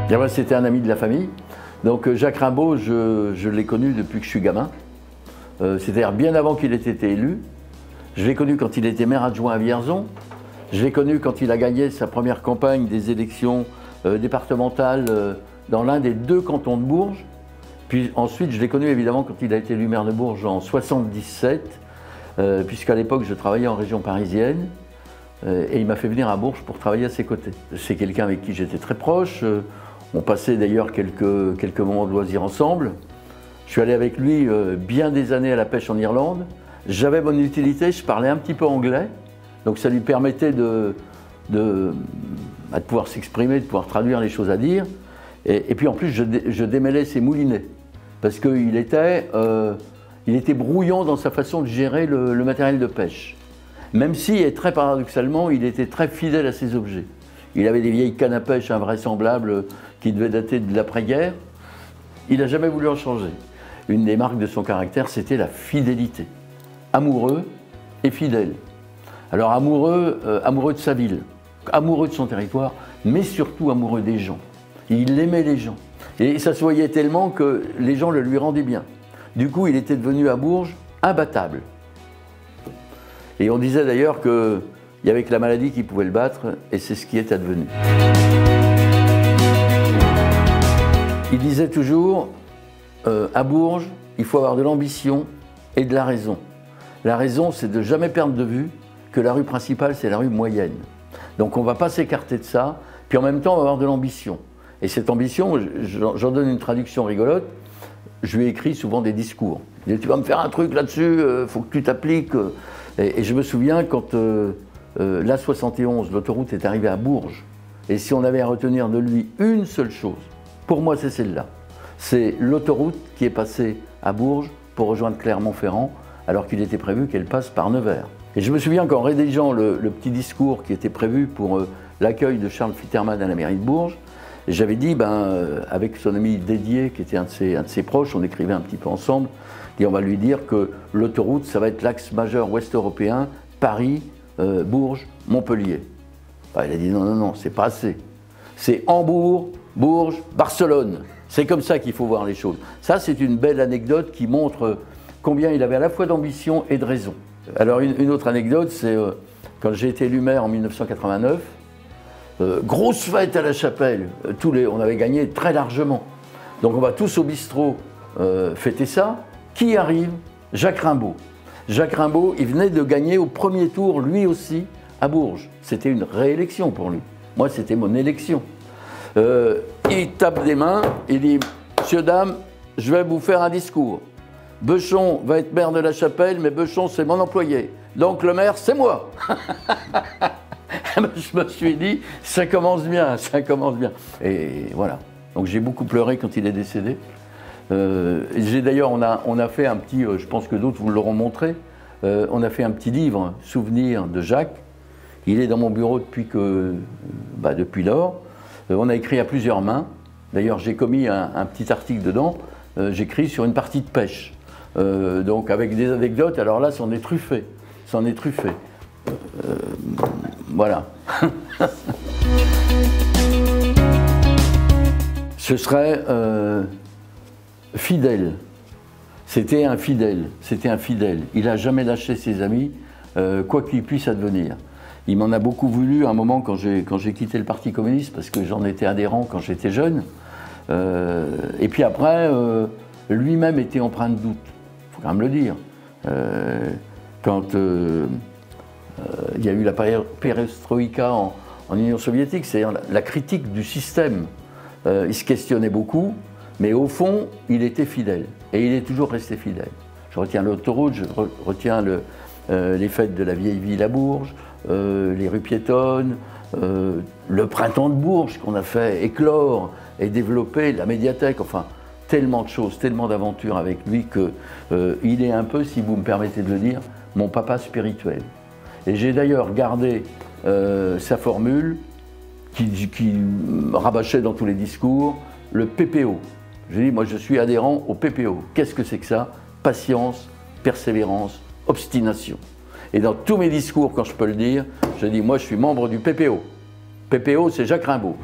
Bien, ouais, c'était un ami de la famille. Donc Jacques Rimbaud, je l'ai connu depuis que je suis gamin. C'est-à-dire bien avant qu'il ait été élu. Je l'ai connu quand il était maire adjoint à Vierzon. Je l'ai connu quand il a gagné sa première campagne des élections départementales dans l'un des deux cantons de Bourges. Puis ensuite, je l'ai connu évidemment quand il a été élu maire de Bourges en 1977, puisqu'à l'époque, je travaillais en région parisienne. Et il m'a fait venir à Bourges pour travailler à ses côtés. C'est quelqu'un avec qui j'étais très proche. On passait d'ailleurs quelques moments de loisirs ensemble. Je suis allé avec lui bien des années à la pêche en Irlande. J'avais mon utilité, je parlais un petit peu anglais. Donc ça lui permettait de pouvoir s'exprimer, de pouvoir traduire les choses à dire. Et puis en plus, je démêlais ses moulinets. Parce qu'il était brouillon dans sa façon de gérer le matériel de pêche. Même si, et très paradoxalement, il était très fidèle à ses objets. Il avait des vieilles cannes à pêche invraisemblables qui devaient dater de l'après-guerre. Il n'a jamais voulu en changer. Une des marques de son caractère, c'était la fidélité. Amoureux et fidèle. Alors amoureux de sa ville, amoureux de son territoire, mais surtout amoureux des gens. Il aimait les gens. Et ça se voyait tellement que les gens le lui rendaient bien. Du coup, il était devenu à Bourges imbattable. Et on disait d'ailleurs qu'il y avait que la maladie qui pouvait le battre, et c'est ce qui est advenu. Il disait toujours, à Bourges, il faut avoir de l'ambition et de la raison. La raison, c'est de ne jamais perdre de vue que la rue principale, c'est la rue moyenne. Donc on ne va pas s'écarter de ça, puis en même temps, on va avoir de l'ambition. Et cette ambition, j'en donne une traduction rigolote, je lui ai écrit souvent des discours. Il dit, tu vas me faire un truc là-dessus, il faut que tu t'appliques. Et je me souviens quand l'A71, l'autoroute, est arrivée à Bourges, et si on avait à retenir de lui une seule chose, pour moi c'est celle-là. C'est l'autoroute qui est passée à Bourges pour rejoindre Clermont-Ferrand, alors qu'il était prévu qu'elle passe par Nevers. Et je me souviens qu'en rédigeant le petit discours qui était prévu pour l'accueil de Charles Fitterman à la mairie de Bourges, j'avais dit, avec son ami Dédier, qui était un de ses proches, on écrivait un petit peu ensemble, et on va lui dire que l'autoroute, ça va être l'axe majeur ouest-européen, Paris, Bourges, Montpellier. Il a dit non, c'est pas assez. C'est Hambourg, Bourges, Barcelone. C'est comme ça qu'il faut voir les choses. Ça, c'est une belle anecdote qui montre combien il avait à la fois d'ambition et de raison. Alors, une autre anecdote, c'est quand j'ai été élu maire en 1989, grosse fête à la Chapelle, on avait gagné très largement. Donc on va tous au bistrot fêter ça. Qui arrive? Jacques Rimbaud. Jacques Rimbaud, il venait de gagner au premier tour, lui aussi, à Bourges. C'était une réélection pour lui. Moi, c'était mon élection. Il tape des mains, il dit « Monsieur, dame, je vais vous faire un discours. Beuchon va être maire de la Chapelle, mais Beuchon, c'est mon employé. Donc le maire, c'est moi. » Je me suis dit, ça commence bien, ça commence bien. Et voilà. Donc j'ai beaucoup pleuré quand il est décédé. D'ailleurs, on a fait un petit, je pense que d'autres vous l'auront montré, on a fait un petit livre, Souvenir de Jacques. Il est dans mon bureau depuis lors. On a écrit à plusieurs mains. D'ailleurs, j'ai commis un petit article dedans. J'écris sur une partie de pêche. Donc avec des anecdotes, alors là, c'en est truffé. C'en est truffé. Voilà. Ce serait fidèle. C'était un fidèle. C'était un fidèle. Il n'a jamais lâché ses amis, quoi qu'il puisse advenir. Il m'en a beaucoup voulu à un moment quand j'ai quitté le Parti communiste, parce que j'en étais adhérent quand j'étais jeune. Et puis après, lui-même était empreint de doute. Il faut quand même le dire. Quand il y a eu la perestroïka en Union soviétique, c'est-à-dire la critique du système. Il se questionnait beaucoup, mais au fond, il était fidèle. Et il est toujours resté fidèle. Je retiens l'autoroute, je retiens les fêtes de la vieille ville à Bourges, les rues piétonnes, le printemps de Bourges qu'on a fait éclore et développer, la médiathèque, enfin, tellement de choses, tellement d'aventures avec lui qu'il est un peu, si vous me permettez de le dire, mon papa spirituel. Et j'ai d'ailleurs gardé sa formule qui rabâchait dans tous les discours, le PPO. J'ai dit, moi je suis adhérent au PPO. Qu'est-ce que c'est que ça? Patience, persévérance, obstination. Et dans tous mes discours, quand je peux le dire, je dis, moi je suis membre du PPO. PPO, c'est Jacques Rimbaud.